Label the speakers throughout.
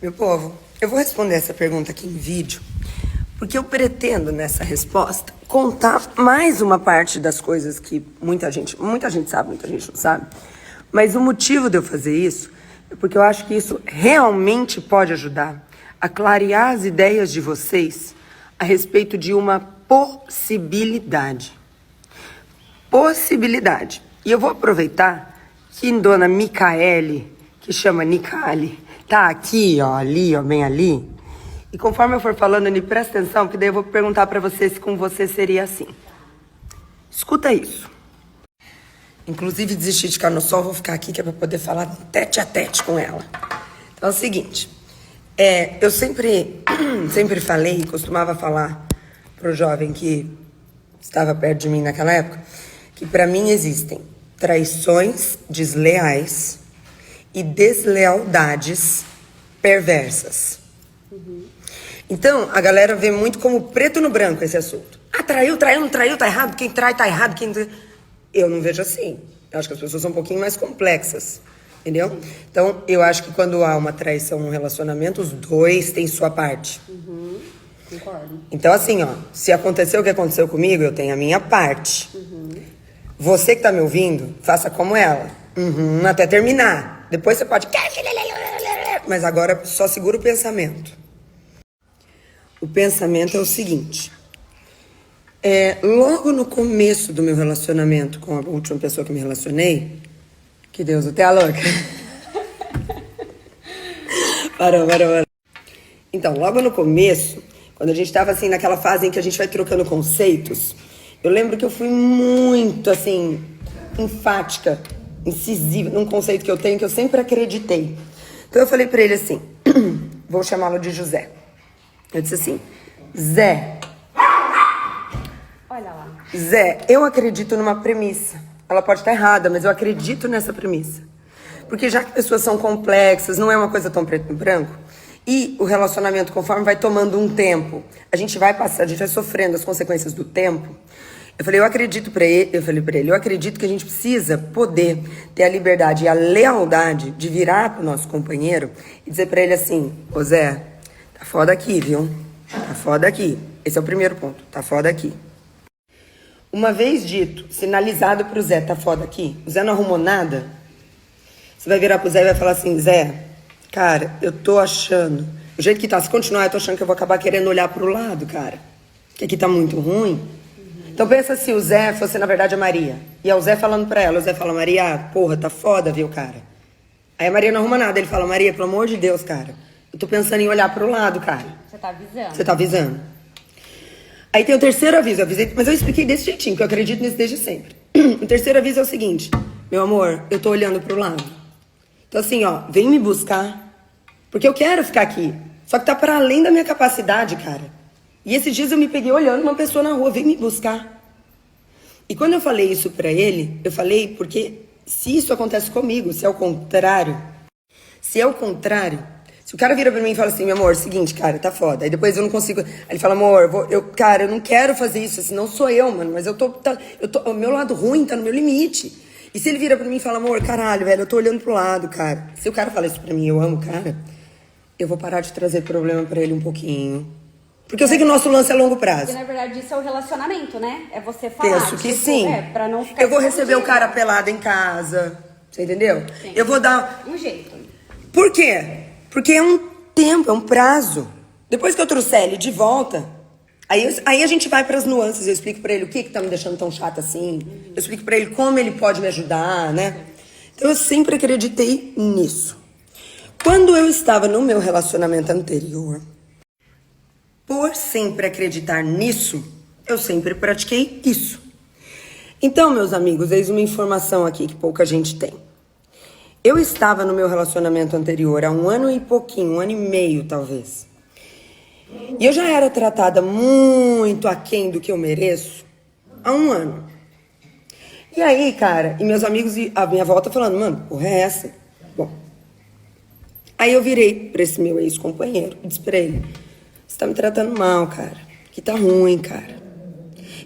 Speaker 1: Meu povo, eu vou responder essa pergunta aqui em vídeo, porque eu pretendo, nessa resposta, contar mais uma parte das coisas que muita gente sabe, muita gente não sabe. Mas o motivo de eu fazer isso é porque eu acho que isso realmente pode ajudar a clarear as ideias de vocês a respeito de uma possibilidade. Possibilidade. E eu vou aproveitar que dona Micaele, que chama Nicale, tá aqui, ó, ali, ó, bem ali. E conforme eu for falando, me presta atenção, que daí eu vou perguntar pra você se com você seria assim. Escuta isso. Inclusive, desisti de ficar no sol, vou ficar aqui, que é pra poder falar tete a tete com ela. Então é o seguinte, eu sempre falei, costumava falar pro jovem que estava perto de mim naquela época, que pra mim existem traições desleais e deslealdades perversas. Então, a galera vê muito como preto no branco esse assunto. Ah, traiu, não traiu, tá errado. Quem trai, tá errado. Eu não vejo assim. Eu acho que as pessoas são um pouquinho mais complexas. Entendeu? Então, eu acho que quando há uma traição num relacionamento, os dois têm sua parte.
Speaker 2: Concordo.
Speaker 1: Então, assim, ó, se aconteceu o que aconteceu comigo, eu tenho a minha parte. Você que tá me ouvindo, faça como ela. Até terminar. Depois você pode... Mas agora só segura o pensamento. O pensamento é o seguinte. Logo no começo do meu relacionamento com a última pessoa que me relacionei... Que Deus, até a louca. Parou. Então, logo no começo, quando a gente tava assim, naquela fase em que a gente vai trocando conceitos, eu lembro que eu fui muito, assim, enfática, incisiva, num conceito que eu tenho, que eu sempre acreditei. Então eu falei pra ele assim, vou chamá-lo de José. Eu disse assim, Zé,
Speaker 2: Olha lá.
Speaker 1: Zé, eu acredito numa premissa. Ela pode estar errada, mas eu acredito nessa premissa. Porque já que pessoas são complexas, não é uma coisa tão preto e branco, e o relacionamento, conforme vai tomando um tempo, a gente vai sofrendo as consequências do tempo. Eu falei pra ele, eu acredito que a gente precisa poder ter a liberdade e a lealdade de virar pro nosso companheiro e dizer pra ele assim, ô Zé, tá foda aqui, viu? Tá foda aqui. Esse é o primeiro ponto, tá foda aqui. Uma vez dito, sinalizado pro Zé, tá foda aqui, o Zé não arrumou nada, você vai virar pro Zé e vai falar assim, Zé, cara, eu tô achando, do jeito que tá, se continuar, eu tô achando que eu vou acabar querendo olhar pro lado, cara, que aqui tá muito ruim. Então pensa se o Zé fosse, na verdade, a Maria, e é o Zé falando pra ela, o Zé fala, Maria, porra, tá foda, viu, cara? Aí a Maria não arruma nada, ele fala, Maria, pelo amor de Deus, cara, eu tô pensando em olhar pro lado, cara. Você tá avisando. Aí tem o terceiro aviso, eu avisei, mas eu expliquei desse jeitinho, que eu acredito nisso desde sempre. O terceiro aviso é o seguinte, meu amor, eu tô olhando pro lado. Então assim, ó, vem me buscar, porque eu quero ficar aqui. Só que tá para além da minha capacidade, cara. E esses dias eu me peguei olhando uma pessoa na rua, vem me buscar. E quando eu falei isso pra ele, eu falei porque se isso acontece comigo, se é o contrário, se o cara vira pra mim e fala assim, meu amor, seguinte, cara, tá foda. Aí depois eu não consigo... Aí ele fala, amor, cara, eu não quero fazer isso, senão sou eu, mano. Mas o meu lado ruim tá no meu limite. E se ele vira pra mim e fala, amor, caralho, velho, eu tô olhando pro lado, cara. Se o cara fala isso pra mim, eu amo o cara, eu vou parar de trazer problema pra ele um pouquinho. Porque eu sei que o nosso lance é a longo prazo.
Speaker 2: Porque, na verdade, isso é o relacionamento, né? É você falar.
Speaker 1: Penso que sim.
Speaker 2: Pra não ficar...
Speaker 1: Eu vou receber o cara pelado em casa, você entendeu?
Speaker 2: Sim.
Speaker 1: Eu vou dar...
Speaker 2: Um jeito.
Speaker 1: Por quê? Porque é um tempo, é um prazo. Depois que eu trouxer ele de volta, aí a gente vai para as nuances. Eu explico para ele o que tá me deixando tão chata assim. Eu explico para ele como ele pode me ajudar, né? Então eu sempre acreditei nisso. Quando eu estava no meu relacionamento anterior, por sempre acreditar nisso, eu sempre pratiquei isso. Então, meus amigos, eis uma informação aqui que pouca gente tem. Eu estava no meu relacionamento anterior há 1 ano e pouquinho, 1 ano e meio, talvez. E eu já era tratada muito aquém do que eu mereço há 1 ano. E aí, cara, e meus amigos à minha volta falando, mano, porra é essa? Bom, aí eu virei pra esse meu ex-companheiro e disse pra ele, você tá me tratando mal, cara, que tá ruim, cara.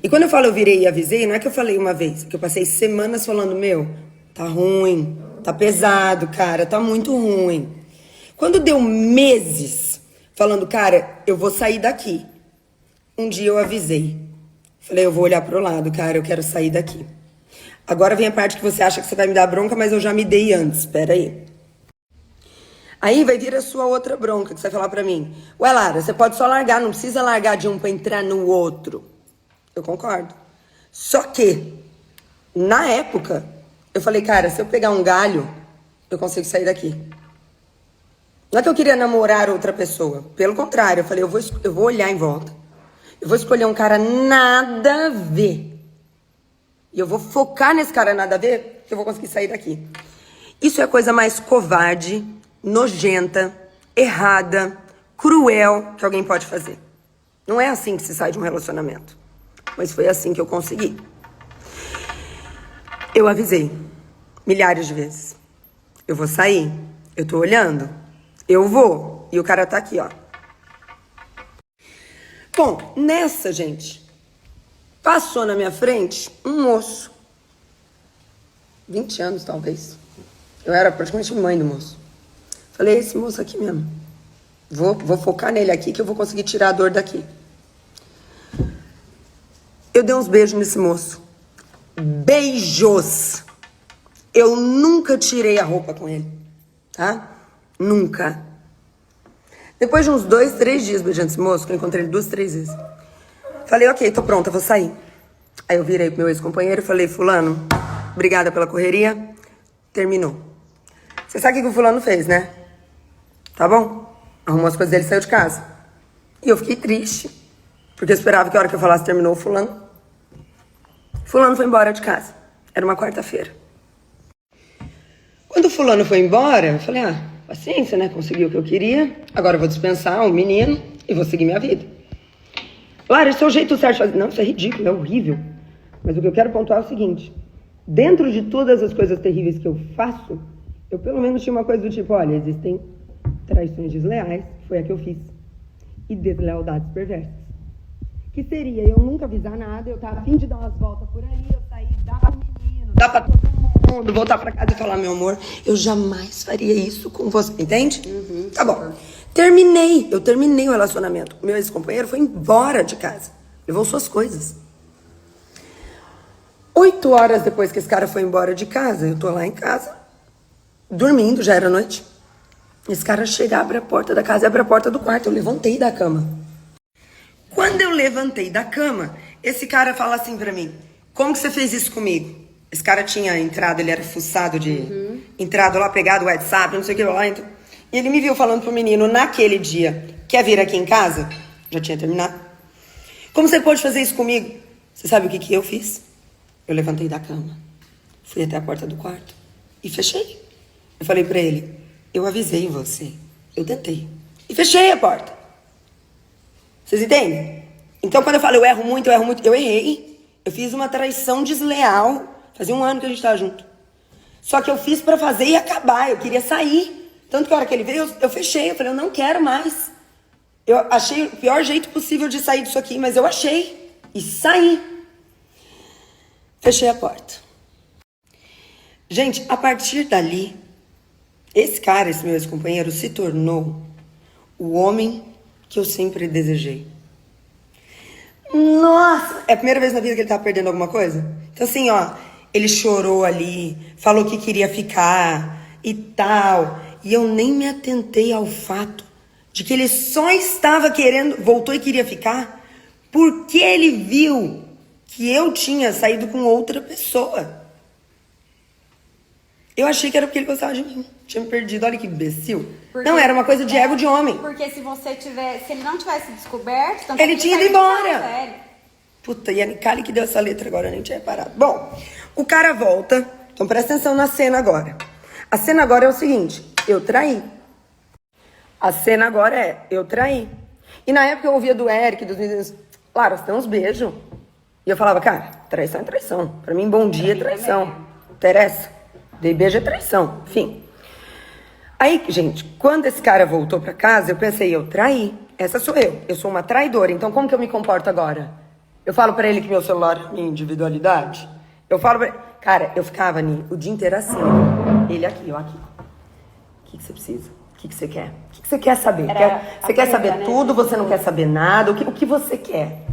Speaker 1: E quando eu falo eu virei e avisei, não é que eu falei uma vez, é que eu passei semanas falando, meu, tá ruim. Tá pesado, cara, tá muito ruim. Quando deu meses falando, cara, eu vou sair daqui. Um dia eu avisei. Falei, eu vou olhar pro lado, cara, eu quero sair daqui. Agora vem a parte que você acha que você vai me dar bronca, mas eu já me dei antes, espera aí. Aí vai vir a sua outra bronca, que você vai falar pra mim. Ué, Lara, você pode só largar, não precisa largar de um pra entrar no outro. Eu concordo. Só que, na época, eu falei, cara, se eu pegar um galho, eu consigo sair daqui. Não é que eu queria namorar outra pessoa. Pelo contrário, eu falei, eu vou olhar em volta. Eu vou escolher um cara nada a ver. E eu vou focar nesse cara nada a ver, que eu vou conseguir sair daqui. Isso é a coisa mais covarde, nojenta, errada, cruel que alguém pode fazer. Não é assim que se sai de um relacionamento. Mas foi assim que eu consegui. Eu avisei milhares de vezes. Eu vou sair. Eu tô olhando. Eu vou. E o cara tá aqui, ó. Bom, nessa, gente, passou na minha frente um moço. 20 anos, talvez. Eu era praticamente mãe do moço. Falei, esse moço aqui mesmo. Vou focar nele aqui que eu vou conseguir tirar a dor daqui. Eu dei uns beijos nesse moço. Beijos. Eu nunca tirei a roupa com ele, tá? Nunca. Depois de uns 2, 3 dias beijando esse moço, que eu encontrei ele 2, 3 vezes. Falei, ok, tô pronta, vou sair. Aí eu virei pro meu ex-companheiro e falei, fulano, obrigada pela correria. Terminou. Você sabe o que o fulano fez, né? Tá bom? Arrumou as coisas dele e saiu de casa. E eu fiquei triste. Porque eu esperava que a hora que eu falasse terminou o fulano. Fulano foi embora de casa. Era uma quarta-feira. Quando o fulano foi embora, eu falei, paciência, né? Consegui o que eu queria. Agora eu vou dispensar o menino e vou seguir minha vida. Lara, esse é o jeito certo de fazer. Não, isso é ridículo, é horrível. Mas o que eu quero pontuar é o seguinte. Dentro de todas as coisas terríveis que eu faço, eu pelo menos tinha uma coisa do tipo, olha, existem traições desleais, foi a que eu fiz. E deslealdades perversas. Que seria eu nunca avisar nada, eu tava a fim de dar umas voltas por aí, eu sair, dar pro menino, dar pra todo mundo, voltar pra casa e falar, meu amor, eu jamais faria isso com você, entende? Tá bom. Eu terminei o relacionamento. Meu ex-companheiro foi embora de casa, levou suas coisas. 8 horas depois que esse cara foi embora de casa, eu tô lá em casa, dormindo, já era noite. Esse cara chega, abre a porta da casa e abre a porta do quarto. Eu levantei da cama. Quando eu levantei da cama, esse cara fala assim pra mim, como que você fez isso comigo? Esse cara tinha entrado, ele era fuçado de... Entrado lá, pegado o WhatsApp, não sei o que lá. Então, e ele me viu falando pro menino naquele dia, quer vir aqui em casa? Já tinha terminado. Como você pode fazer isso comigo? Você sabe o que eu fiz? Eu levantei da cama, fui até a porta do quarto e fechei. Eu falei pra ele, eu avisei você, eu tentei. E fechei a porta. Vocês entendem? Então, quando eu falo eu erro muito, eu errei. Eu fiz uma traição desleal. Fazia 1 ano que a gente tava junto. Só que eu fiz pra fazer e acabar. Eu queria sair. Tanto que a hora que ele veio, eu fechei. Eu falei, eu não quero mais. Eu achei o pior jeito possível de sair disso aqui, mas eu achei. E saí. Fechei a porta. Gente, a partir dali, esse cara, esse meu ex-companheiro, se tornou o homem que eu sempre desejei. Nossa! É a primeira vez na vida que ele tá perdendo alguma coisa? Então assim, ó, ele chorou ali, falou que queria ficar e tal. E eu nem me atentei ao fato de que ele só estava querendo, voltou e queria ficar, porque ele viu que eu tinha saído com outra pessoa. Eu achei que era porque ele gostava de mim. Tinha me perdido, olha que imbecil. Porque, não, era uma coisa de ego de homem.
Speaker 2: Porque se ele não tivesse descoberto... Tanto
Speaker 1: ele tinha ido embora. Puta, e a Nicole que deu essa letra agora, eu nem tinha reparado. Bom, o cara volta. Então presta atenção na cena agora. A cena agora é o seguinte, eu traí. A cena agora é, eu traí. E na época eu ouvia do Eric, dos meninos, Lara, você tem uns beijos. E eu falava, cara, traição é traição. Pra mim, bom dia é traição. Não interessa. Dei beijo é traição. Enfim. Aí, gente, quando esse cara voltou pra casa, eu pensei, eu traí. Essa sou eu. Eu sou uma traidora. Então, como que eu me comporto agora? Eu falo pra ele que meu celular é minha individualidade? Eu falo pra ele... Cara, eu ficava o dia inteiro assim. Ele aqui, ó, aqui. O que você precisa? que você quer? O que você quer saber? Você quer
Speaker 2: perda,
Speaker 1: saber
Speaker 2: né?
Speaker 1: tudo? Você não quer saber nada? O que você quer?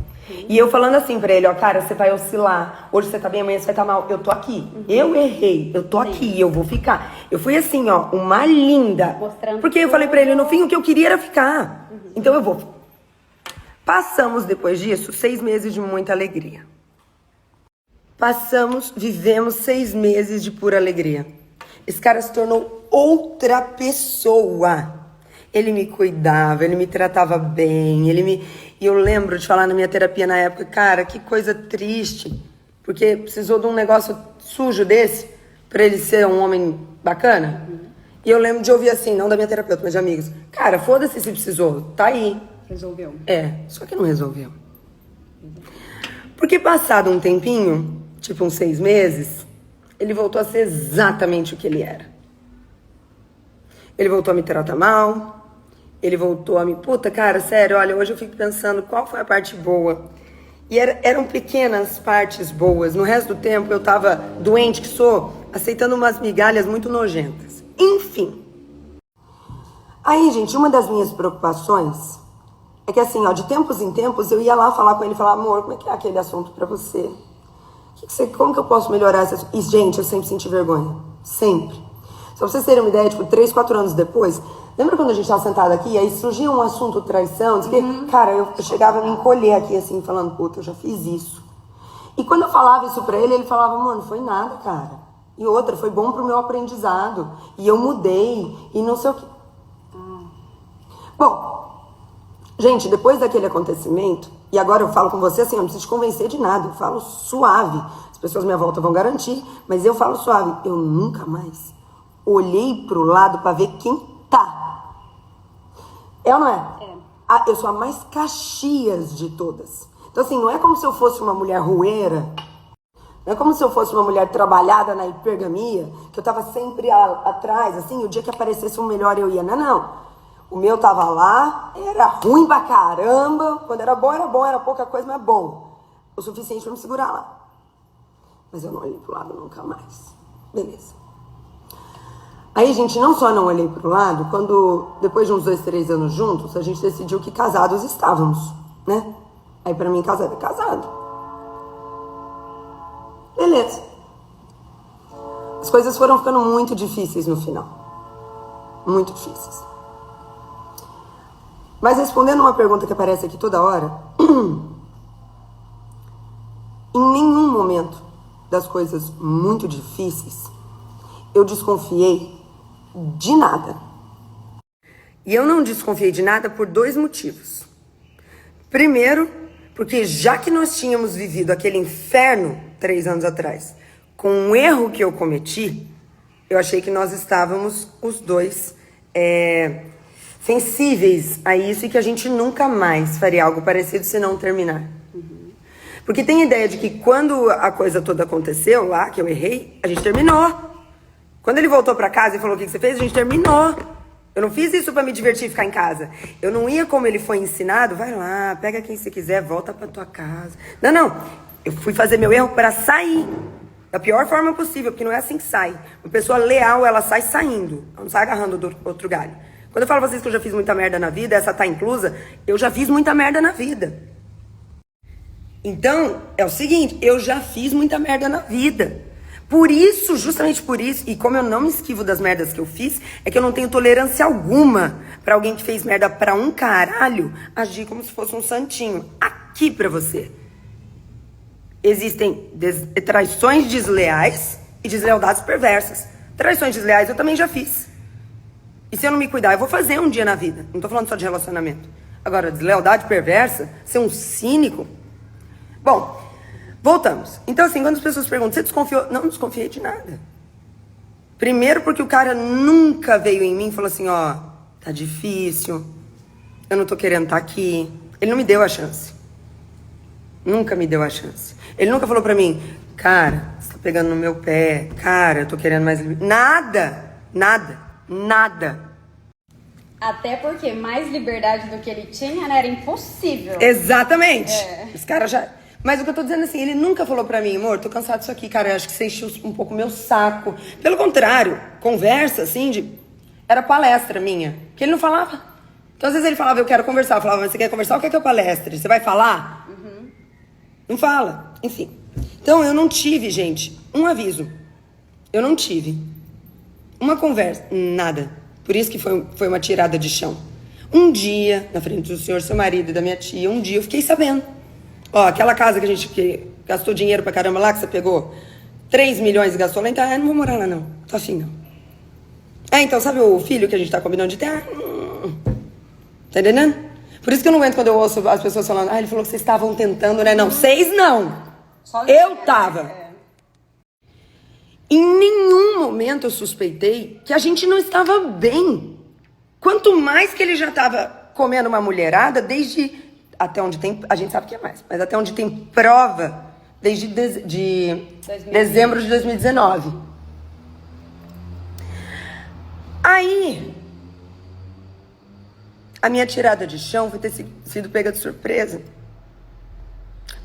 Speaker 1: E eu falando assim pra ele, ó, cara, você vai oscilar. Hoje você tá bem, amanhã você vai estar mal. Eu tô aqui. Eu errei. Eu tô aqui. Eu vou ficar. Eu fui assim, ó, uma linda.
Speaker 2: Mostrando
Speaker 1: porque eu falei pra ele, no fim, o que eu queria era ficar. Então eu vou. Passamos, depois disso, 6 meses de muita alegria. Vivemos 6 meses de pura alegria. Esse cara se tornou outra pessoa. Ele me cuidava, ele me tratava bem, E eu lembro de falar na minha terapia na época, cara, que coisa triste. Porque precisou de um negócio sujo desse pra ele ser um homem bacana. E eu lembro de ouvir assim, não da minha terapeuta, mas de amigos. Cara, foda-se se precisou, tá aí.
Speaker 2: Resolveu.
Speaker 1: Só que não resolveu. Porque passado um tempinho, tipo uns 6 meses, ele voltou a ser exatamente o que ele era. Ele voltou a me tratar mal, ele voltou a me... Puta, cara, sério, olha, hoje eu fico pensando qual foi a parte boa. E eram pequenas partes boas. No resto do tempo eu tava doente que sou, aceitando umas migalhas muito nojentas. Enfim. Aí, gente, uma das minhas preocupações é que assim, ó, de tempos em tempos eu ia lá falar com ele e falar, amor, como é que é aquele assunto pra você? Como que eu posso melhorar esse assunto? E, gente, eu sempre senti vergonha. Sempre. Só pra vocês terem uma ideia, tipo, 3, 4 anos depois, lembra quando a gente tava sentado aqui e aí surgia um assunto traição? Diz que, cara, eu chegava a me encolher aqui assim, falando, puta, eu já fiz isso. E quando eu falava isso pra ele, ele falava, mano, não foi nada, cara. E outra, foi bom pro meu aprendizado. E eu mudei, e não sei o que. Bom, gente, depois daquele acontecimento, e agora eu falo com você assim, eu não preciso te convencer de nada, eu falo suave. As pessoas à minha volta vão garantir, mas eu falo suave. Eu nunca mais olhei pro lado pra ver quem tá. É ou não é? Eu sou a mais Caxias de todas. Então assim, não é como se eu fosse uma mulher rueira, não é como se eu fosse uma mulher trabalhada na hipergamia, que eu tava sempre atrás, assim, o dia que aparecesse um melhor eu ia. Não. O meu tava lá, era ruim pra caramba. Quando era bom, era pouca coisa, mas bom. O suficiente pra me segurar lá. Mas eu não olhei pro lado nunca mais. Beleza. Aí, gente, não só não olhei pro lado, quando, depois de uns 2, 3 anos juntos, a gente decidiu que casados estávamos, né? Aí pra mim, casado é casado. Beleza. As coisas foram ficando muito difíceis no final. Muito difíceis. Mas respondendo uma pergunta que aparece aqui toda hora, em nenhum momento das coisas muito difíceis, eu desconfiei de nada. E eu não desconfiei de nada por 2 motivos. Primeiro, porque já que nós tínhamos vivido aquele inferno 3 anos atrás, com um erro que eu cometi, eu achei que nós estávamos os dois sensíveis a isso e que a gente nunca mais faria algo parecido se não terminar. Porque tem a ideia de que quando a coisa toda aconteceu lá, que eu errei, a gente terminou. Quando ele voltou pra casa e falou o que você fez, a gente terminou. Eu não fiz isso pra me divertir e ficar em casa. Eu não ia como ele foi ensinado, vai lá, pega quem você quiser, volta pra tua casa. Não. Eu fui fazer meu erro pra sair. Da pior forma possível, porque não é assim que sai. Uma pessoa leal, ela sai saindo. Ela não sai agarrando do outro galho. Quando eu falo pra vocês que eu já fiz muita merda na vida, essa tá inclusa, eu já fiz muita merda na vida. Então, é o seguinte, eu já fiz muita merda na vida. Por isso, justamente por isso, e como eu não me esquivo das merdas que eu fiz, é que eu não tenho tolerância alguma pra alguém que fez merda pra um caralho agir como se fosse um santinho. Aqui pra você. Existem traições desleais e deslealdades perversas. Traições desleais eu também já fiz. E se eu não me cuidar, eu vou fazer um dia na vida. Não tô falando só de relacionamento. Agora, deslealdade perversa, ser um cínico. Bom, voltamos. Então, assim, quando as pessoas perguntam, você desconfiou? Não desconfiei de nada. Primeiro porque o cara nunca veio em mim e falou assim, ó, tá difícil, eu não tô querendo estar aqui. Ele não me deu a chance. Nunca me deu a chance. Ele nunca falou pra mim, cara, você tá pegando no meu pé, cara, eu tô querendo mais... Nada.
Speaker 2: Até porque mais liberdade do que ele tinha, né, era impossível.
Speaker 1: Exatamente. Os caras já... Mas o que eu tô dizendo assim, ele nunca falou pra mim, amor, tô cansado disso aqui, cara, eu acho que você encheu um pouco o meu saco. Pelo contrário, conversa assim de... era palestra minha, que ele não falava. Então, às vezes ele falava, eu quero conversar. Eu falava, mas você quer conversar ou quer que eu palestre? Você vai falar? Não fala. Enfim. Então, eu não tive, gente, um aviso. Eu não tive uma conversa, nada. Por isso que foi uma tirada de chão. Um dia, na frente do senhor, seu marido e da minha tia, um dia eu fiquei sabendo. Ó, aquela casa que a gente gastou dinheiro pra caramba lá, que você pegou 3 milhões e gastou lá, então, não vou morar lá não. Tô afim, não. Então, sabe o filho que a gente tá combinando de ter? Tá entendendo? Por isso que eu não aguento quando eu ouço as pessoas falando, ele falou que vocês estavam tentando, né? Não, vocês não. Eu tava. Em nenhum momento eu suspeitei que a gente não estava bem. Quanto mais que ele já tava comendo uma mulherada, desde... Até onde tem... A gente sabe que é mais. Mas até onde tem prova, desde dezembro de 2019. Aí... A minha tirada de chão foi ter sido pega de surpresa.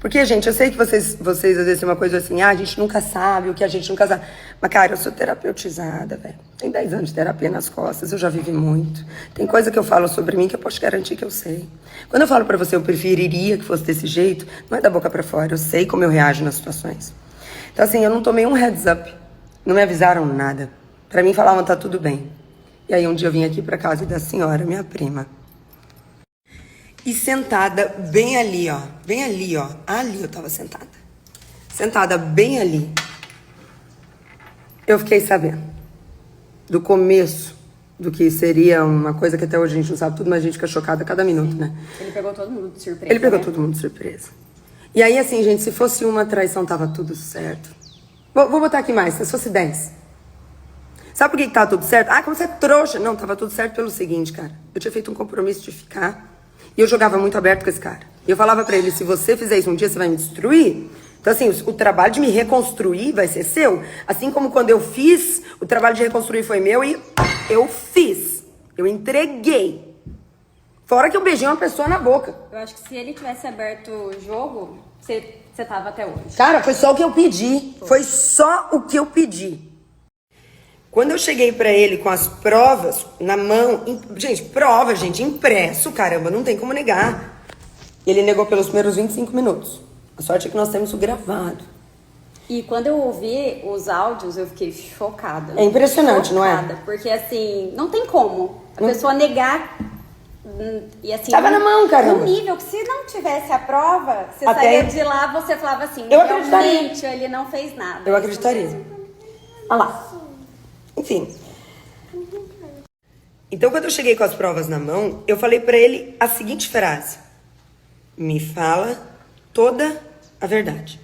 Speaker 1: Porque, gente, eu sei que vocês às vezes têm uma coisa assim, a gente nunca sabe o que a gente nunca sabe. Mas, cara, eu sou terapeutizada, velho. Tem 10 anos de terapia nas costas, eu já vivi muito. Tem coisa que eu falo sobre mim que eu posso garantir que eu sei. Quando eu falo pra você, eu preferiria que fosse desse jeito, não é da boca pra fora, eu sei como eu reajo nas situações. Então, assim, eu não tomei um heads up, não me avisaram nada. Pra mim, falavam, tá tudo bem. E aí, um dia eu vim aqui pra casa da senhora, minha prima. E sentada bem ali, ó. Bem ali, ó. Ali eu tava sentada. Sentada bem ali. Eu fiquei sabendo. Do começo. Do que seria uma coisa que até hoje a gente não sabe tudo, mas a gente fica chocada a cada minuto, né?
Speaker 2: Ele pegou todo mundo de surpresa.
Speaker 1: Ele pegou todo mundo de surpresa. E aí, assim, gente, se fosse uma traição, tava tudo certo. Vou botar aqui mais. Se fosse 10. Sabe por que tava tudo certo? Como você é trouxa. Não, tava tudo certo pelo seguinte, cara. Eu tinha feito um compromisso de ficar... E eu jogava muito aberto com esse cara. E eu falava pra ele, se você fizer isso um dia, você vai me destruir. Então, assim, o trabalho de me reconstruir vai ser seu. Assim como quando eu fiz, o trabalho de reconstruir foi meu e eu fiz. Eu entreguei. Fora que eu beijei uma pessoa na boca.
Speaker 2: Eu acho que se ele tivesse aberto o jogo, você tava até hoje.
Speaker 1: Cara, foi só o que eu pedi. Foi só o que eu pedi. Quando eu cheguei pra ele com as provas na mão... Gente, prova, gente, impresso, caramba, não tem como negar. Ele negou pelos primeiros 25 minutos. A sorte é que nós temos isso gravado.
Speaker 2: E quando eu ouvi os áudios, eu fiquei chocada.
Speaker 1: É impressionante, não é?
Speaker 2: Porque, assim, não tem como a pessoa negar... E assim,
Speaker 1: tava na mão, caramba.
Speaker 2: Um nível que se não tivesse a prova, você
Speaker 1: Até
Speaker 2: saía de lá, você falava assim,
Speaker 1: eu acreditaria.
Speaker 2: Realmente ele não fez nada.
Speaker 1: Eu acreditaria. Olha lá. Enfim. Então, quando eu cheguei com as provas na mão, eu falei pra ele a seguinte frase. Me fala toda a verdade.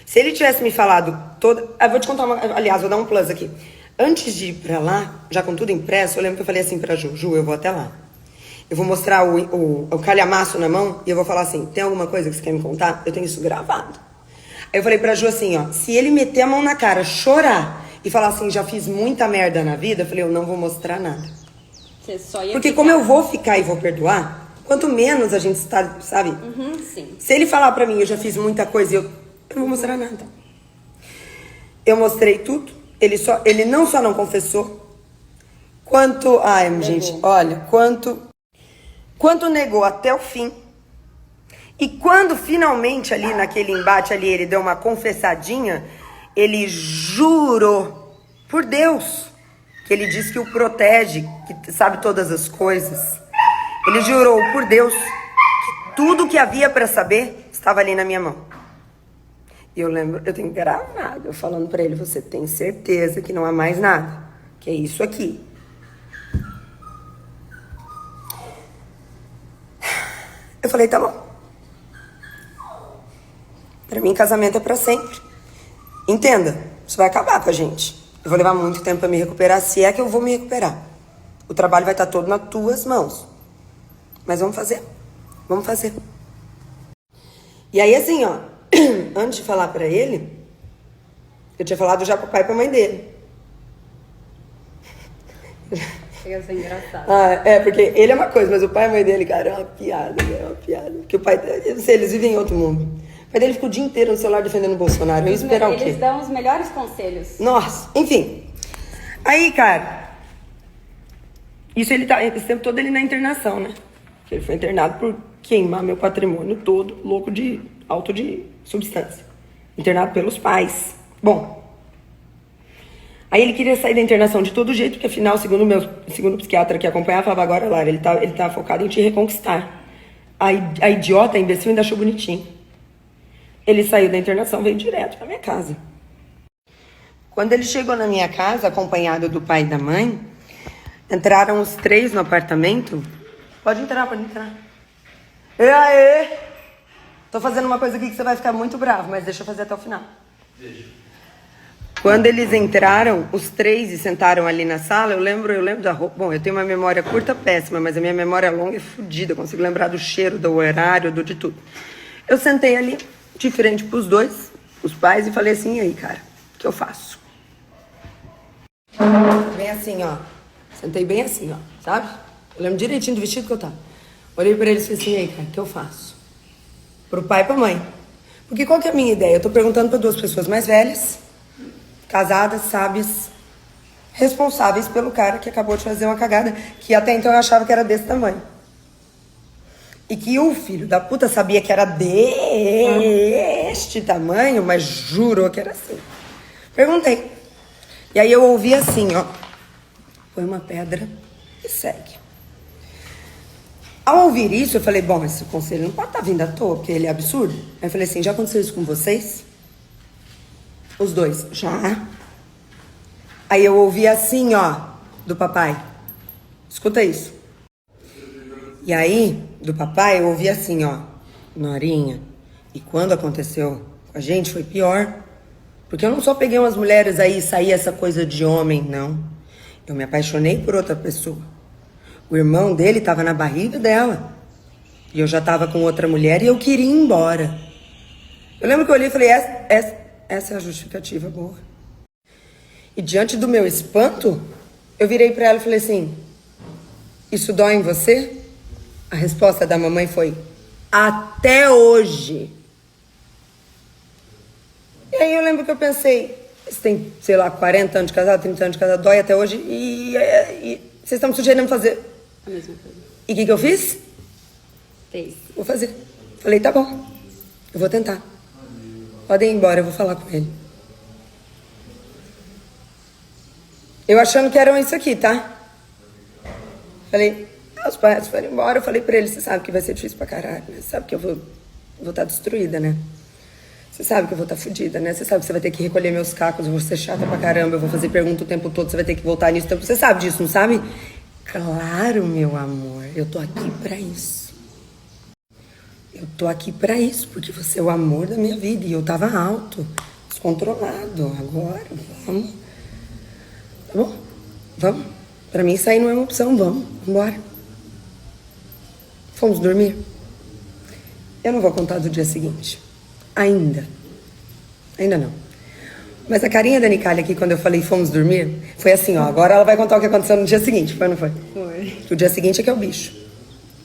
Speaker 1: Se ele tivesse me falado toda... Eu vou te contar uma... Aliás, vou dar um plus aqui. Antes de ir pra lá, já com tudo impresso, eu lembro que eu falei assim pra Ju. Ju, eu vou até lá. Eu vou mostrar o calhamaço na mão e eu vou falar assim, tem alguma coisa que você quer me contar? Eu tenho isso gravado. Aí eu falei pra Ju assim, ó. Se ele meter a mão na cara, chorar... E falar assim, já fiz muita merda na vida. Eu falei, eu não vou mostrar nada.
Speaker 2: Você só ia
Speaker 1: porque
Speaker 2: ficar...
Speaker 1: como eu vou ficar e vou perdoar, quanto menos a gente está, sabe?
Speaker 2: Sim.
Speaker 1: Se ele falar pra mim, eu já fiz muita coisa e eu não vou mostrar nada. Eu mostrei tudo. Ele não só não confessou, quanto... gente, olha, quanto negou até o fim. E quando finalmente ali naquele embate ali ele deu uma confessadinha... Ele jurou por Deus que ele diz que o protege, que sabe todas as coisas. Ele jurou por Deus que tudo que havia para saber estava ali na minha mão. E eu lembro, eu tenho gravado, eu falando para ele, você tem certeza que não há mais nada? Que é isso aqui. Eu falei, tá bom. Para mim, casamento é para sempre. Entenda, isso vai acabar com a gente. Eu vou levar muito tempo pra me recuperar, se é que eu vou me recuperar. O trabalho vai estar todo nas tuas mãos. Mas vamos fazer. Vamos fazer. E aí, assim, ó, antes de falar pra ele, eu tinha falado já pro pai e pra mãe dele.
Speaker 2: Chega a ser engraçado.
Speaker 1: Porque ele é uma coisa, mas o pai e a mãe dele, cara, é uma piada. Porque o pai, eu não sei, eles vivem em outro mundo. O pai dele ficou o dia inteiro no celular defendendo o Bolsonaro. Eu ia esperar o quê?
Speaker 2: Eles dão os melhores conselhos.
Speaker 1: Nossa, enfim. Aí, cara, Isso ele tá, esse tempo todo ele na internação, né? Ele foi internado por queimar meu patrimônio todo, louco de alto de substância. Internado pelos pais. Bom, aí ele queria sair da internação de todo jeito, porque afinal, segundo o psiquiatra que acompanhava, falava, agora, Lara, ele tá focado em te reconquistar. A idiota, a imbecil, ainda achou bonitinho. Ele saiu da internação, veio direto pra minha casa. Quando ele chegou na minha casa, acompanhado do pai e da mãe, entraram os três no apartamento. Pode entrar, pode entrar. E aí? Tô fazendo uma coisa aqui que você vai ficar muito bravo, mas deixa eu fazer até o final. Deixa. Quando eles entraram, os três, e sentaram ali na sala, eu lembro da roupa. Bom, eu tenho uma memória curta, péssima, mas a minha memória longa é fodida. Eu consigo lembrar do cheiro, do horário, de tudo. Eu sentei ali, de frente pros dois, os pais, e falei assim, e aí, cara, o que eu faço? Bem assim, ó. Sentei bem assim, ó, sabe? Eu lembro direitinho do vestido que eu tava. Olhei pra eles e falei assim, e aí, cara, o que eu faço? Pro pai e pra mãe. Porque qual que é a minha ideia? Eu tô perguntando pra duas pessoas mais velhas, casadas, sábias, responsáveis pelo cara que acabou de fazer uma cagada, que até então eu achava que era desse tamanho. E que o filho da puta sabia que era deste tamanho, mas jurou que era assim. Perguntei. E aí eu ouvi assim, ó. Põe uma pedra e segue. Ao ouvir isso, eu falei, bom, esse conselho não pode estar vindo à toa, porque ele é absurdo. Aí eu falei assim, já aconteceu isso com vocês? Os dois, já. Aí eu ouvi assim, ó, do papai. Escuta isso. E aí, do papai, eu ouvi assim, ó. Norinha, e quando aconteceu com a gente, foi pior. Porque eu não só peguei umas mulheres aí e saí essa coisa de homem, não. Eu me apaixonei por outra pessoa. O irmão dele estava na barriga dela. E eu já estava com outra mulher e eu queria ir embora. Eu lembro que eu olhei e falei, essa é a justificativa boa. E diante do meu espanto, eu virei para ela e falei assim, isso dói em você? A resposta da mamãe foi, até hoje. E aí eu lembro que eu pensei, você tem, sei lá, 40 anos de casado, 30 anos de casado, dói até hoje, e vocês estão me sugerindo fazer
Speaker 2: A mesma coisa.
Speaker 1: E o que eu fiz?
Speaker 2: Fez.
Speaker 1: Vou fazer. Falei, tá bom, eu vou tentar. Podem ir embora, eu vou falar com ele. Eu achando que eram isso aqui, tá? Falei, os pais foram embora, eu falei pra ele, você sabe que vai ser difícil pra caralho, né? Você sabe que eu vou estar destruída, né? Você sabe que eu vou estar fodida, né? Você sabe que você vai ter que recolher meus cacos, eu vou ser chata pra caramba, eu vou fazer pergunta o tempo todo, você vai ter que voltar nisso. Você sabe disso, não sabe? Claro, meu amor, eu tô aqui pra isso. Eu tô aqui pra isso, porque você é o amor da minha vida. E eu tava alto, descontrolado. Agora, vamos. Tá bom? Vamos. Pra mim, isso aí não é uma opção. Vamos, embora. Fomos dormir. Eu não vou contar do dia seguinte. Ainda não. Mas a carinha da Nicole aqui, quando eu falei fomos dormir, foi assim, ó. Agora ela vai contar o que aconteceu no dia seguinte, foi ou não foi?
Speaker 2: Foi.
Speaker 1: O dia seguinte é que é o bicho.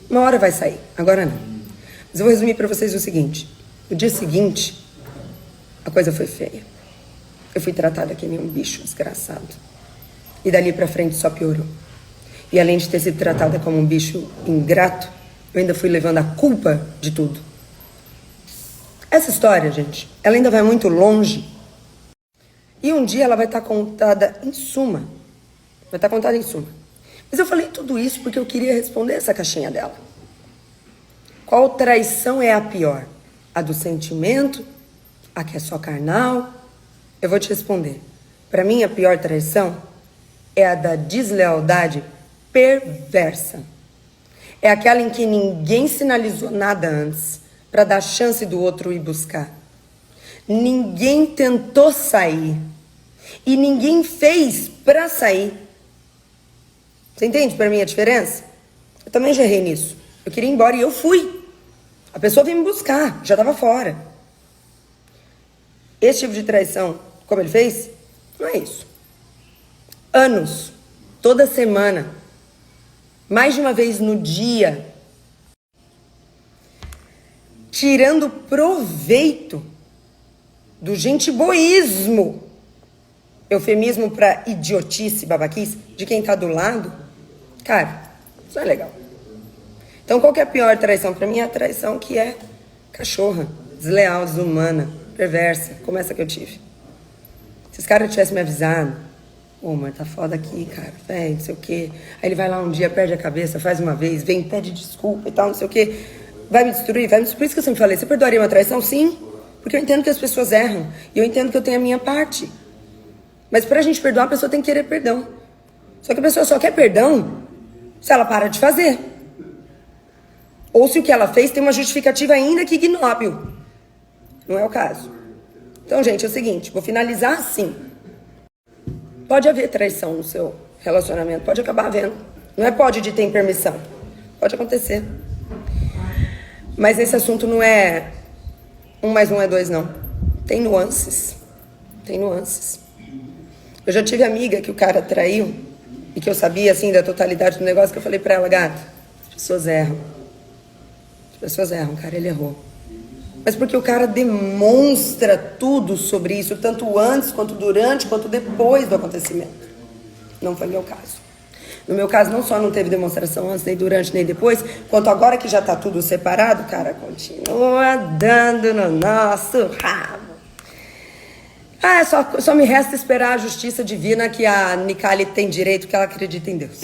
Speaker 1: Uma hora vai sair, agora não. Mas eu vou resumir pra vocês o seguinte. No dia seguinte, a coisa foi feia. Eu fui tratada que nem um bicho desgraçado. E dali pra frente só piorou. E além de ter sido tratada como um bicho ingrato, eu ainda fui levando a culpa de tudo. Essa história, gente, ela ainda vai muito longe. E um dia ela vai estar contada em suma. Vai estar contada em suma. Mas eu falei tudo isso porque eu queria responder essa caixinha dela. Qual traição é a pior? A do sentimento? A que é só carnal? Eu vou te responder. Para mim, a pior traição é a da deslealdade perversa. É aquela em que ninguém sinalizou nada antes para dar chance do outro ir buscar. Ninguém tentou sair. E ninguém fez para sair. Você entende para mim a diferença? Eu também já errei nisso. Eu queria ir embora e eu fui. A pessoa veio me buscar, já estava fora. Esse tipo de traição, como ele fez, não é isso. Anos, toda semana, mais de uma vez no dia, tirando proveito do gentiboísmo, eufemismo para idiotice, babaquice, de quem está do lado, Cara, isso não é legal. Então, qual que é a pior traição? Pra mim, é a traição que é cachorra, desleal, desumana, perversa, como essa que eu tive. Se esse cara tivesse me avisado, amor, tá foda aqui, cara, velho, não sei o quê. Aí ele vai lá um dia, perde a cabeça, faz uma vez, vem, pede desculpa e tal, não sei o quê. Vai me destruir, vai me destruir. Por isso que eu sempre falei, você perdoaria uma traição? Sim, porque eu entendo que as pessoas erram. E eu entendo que eu tenho a minha parte. Mas pra gente perdoar, a pessoa tem que querer perdão. Só que a pessoa só quer perdão se ela para de fazer. Ou se o que ela fez tem uma justificativa ainda que ignóbil. Não é o caso. Então, gente, é o seguinte, vou finalizar assim. Pode haver traição no seu relacionamento, pode acabar havendo. Não é pode de ter permissão. Pode acontecer. Mas esse assunto não é 1 mais 1 é 2, não. Tem nuances. Tem nuances. Eu já tive amiga que o cara traiu e que eu sabia, assim, da totalidade do negócio, que eu falei pra ela, gata, as pessoas erram. As pessoas erram, cara, ele errou. Mas porque o cara demonstra tudo sobre isso, tanto antes, quanto durante, quanto depois do acontecimento. Não foi meu caso. No meu caso, não só não teve demonstração antes, nem durante, nem depois, quanto agora que já tá tudo separado, o cara continua dando no nosso rabo. Só me resta esperar a justiça divina que a Nicole tem direito, que ela acredita em Deus.